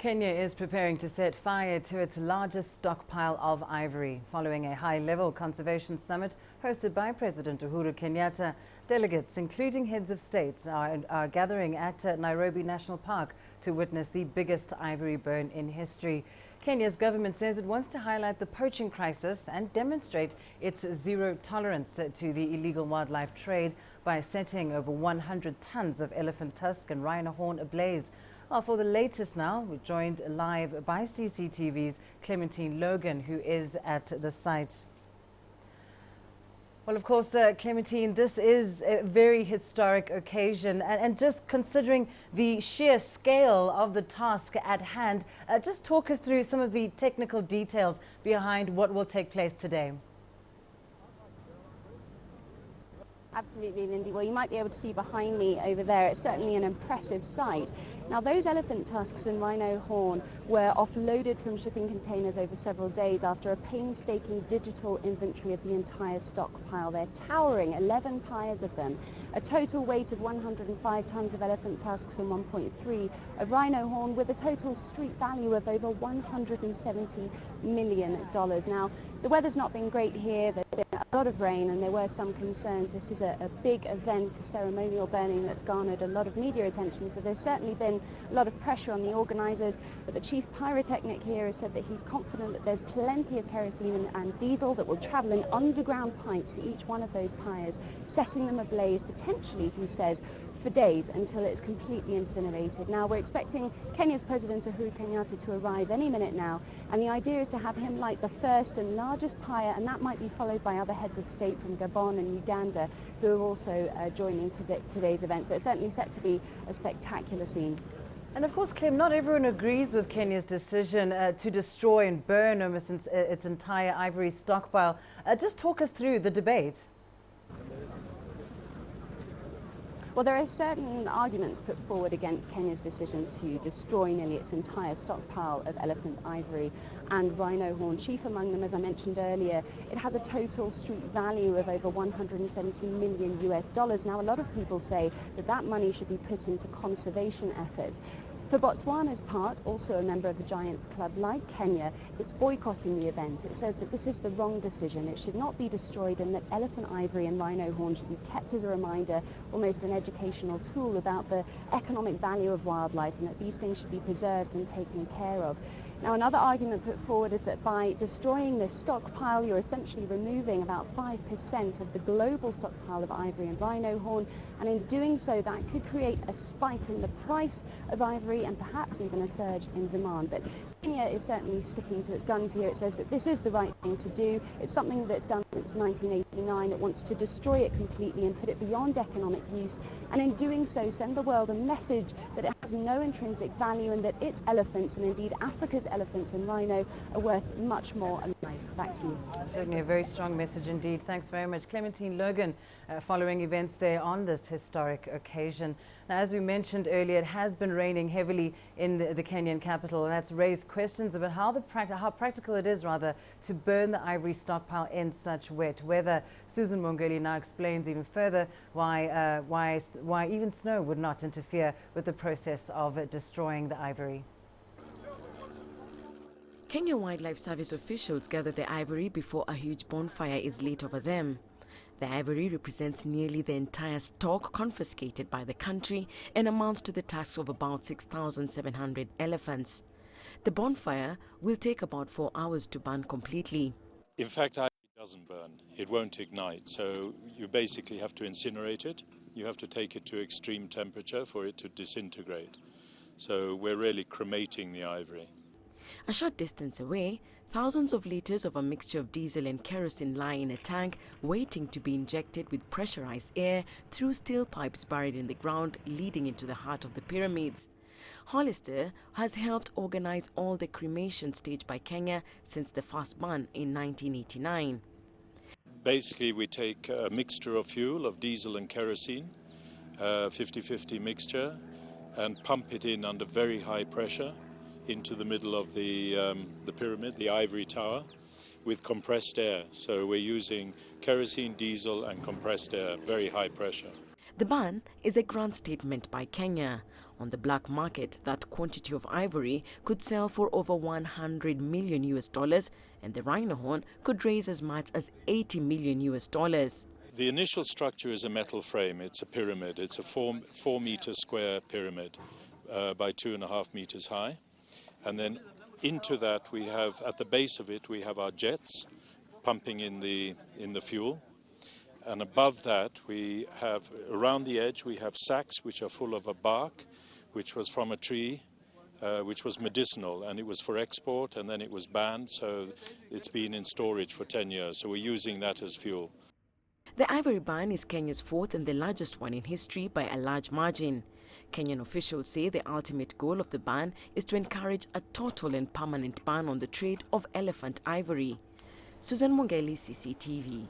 Kenya is preparing to set fire to its largest stockpile of ivory. Following a high-level conservation summit hosted by President Uhuru Kenyatta, delegates, including heads of states, are gathering at Nairobi National Park to witness the biggest ivory burn in history. Kenya's government says it wants to highlight the poaching crisis and demonstrate its zero tolerance to the illegal wildlife trade by setting over 100 tons of elephant tusk and rhino horn ablaze. Well, for the latest now, we're joined live by CCTV's Clementine Logan, who is at the site. Well, of course, Clementine, this is a very historic occasion. And just considering the sheer scale of the task at hand, just talk us through some of the technical details behind what will take place today. Absolutely, Lindy. Well, you might be able to see behind me over there. It's certainly an impressive sight. Now, those elephant tusks and rhino horn were offloaded from shipping containers over several days after a painstaking digital inventory of the entire stockpile. They're towering, 11 piles of them, a total weight of 105 tons of elephant tusks and 1.3 of rhino horn, with a total street value of over $170 million. Now, the weather's not been great here. There's been a lot of rain and there were some concerns. This is a big event, a ceremonial burning that's garnered a lot of media attention, so there's certainly been a lot of pressure on the organisers. But the chief pyrotechnic here has said that he's confident that there's plenty of kerosene and diesel that will travel in underground pipes to each one of those pyres, setting them ablaze, potentially, he says, for days until it's completely incinerated. Now, we're expecting Kenya's President Uhuru Kenyatta to arrive any minute now, and the idea is to have him light the first and largest pyre, and that might be followed by other heads of state from Gabon and Uganda who are also joining today's event. So it's certainly set to be a spectacular scene. And of course, Clem, not everyone agrees with Kenya's decision to destroy and burn almost its entire ivory stockpile. Just talk us through the debate. Well, there are certain arguments put forward against Kenya's decision to destroy nearly its entire stockpile of elephant ivory and rhino horn. Chief among them, as I mentioned earlier, it has a total street value of over $170 million US. Now, a lot of people say that that money should be put into conservation efforts. For Botswana's part, also a member of the Giants Club like Kenya, it's boycotting the event. It says that this is the wrong decision. It should not be destroyed, and that elephant ivory and rhino horn should be kept as a reminder, almost an educational tool about the economic value of wildlife, and that these things should be preserved and taken care of. Now, another argument put forward is that by destroying this stockpile, you're essentially removing about 5% of the global stockpile of ivory and rhino horn, and in doing so, that could create a spike in the price of ivory and perhaps even a surge in demand. But Kenya is certainly sticking to its guns here. It says that this is the right thing to do. It's something that's done since 1989. It wants to destroy it completely and put it beyond economic use, and in doing so, send the world a message that it has no intrinsic value and that its elephants, and indeed Africa's elephants and rhino, are worth much more alive. Back to you. Certainly a very strong message indeed. Thanks very much. Clementine Logan, following events there on this historic occasion. Now, as we mentioned earlier, it has been raining heavily in the Kenyan capital, and that's raised questions about how practical it is, rather, to burn the ivory stockpile in such wet weather. Susan Mongeli now explains even further why even snow would not interfere with the process of destroying the ivory. Kenya Wildlife Service officials gather the ivory before a huge bonfire is lit over them. The ivory represents nearly the entire stock confiscated by the country and amounts to the tusks of about 6,700 elephants. The bonfire will take about 4 hours to burn completely. In fact, ivory doesn't burn. It won't ignite. So you basically have to incinerate it. You have to take it to extreme temperature for it to disintegrate. So we're really cremating the ivory. A short distance away, thousands of liters of a mixture of diesel and kerosene lie in a tank waiting to be injected with pressurized air through steel pipes buried in the ground leading into the heart of the pyramids. Hollister has helped organize all the cremation staged by Kenya since the first burn in 1989. Basically, we take a mixture of fuel, of diesel and kerosene, 50-50 mixture, and pump it in under very high pressure into the middle of the pyramid, the ivory tower, with compressed air. So we're using kerosene, diesel and compressed air, very high pressure. The ban is a grand statement by Kenya. On the black market, that quantity of ivory could sell for over $100 million and the rhino horn could raise as much as $80 million. The initial structure is a metal frame. It's a pyramid. It's a 4 meter square pyramid by 2.5 meters high. And then into that we have, at the base of it, we have our jets pumping in the fuel. And above that we have, around the edge, we have sacks which are full of a bark, which was from a tree, which was medicinal, and it was for export, and then it was banned, so it's been in storage for 10 years. So we're using that as fuel. The ivory ban is Kenya's fourth and the largest one in history by a large margin. Kenyan officials say the ultimate goal of the ban is to encourage a total and permanent ban on the trade of elephant ivory. Susan Mongeli, CCTV.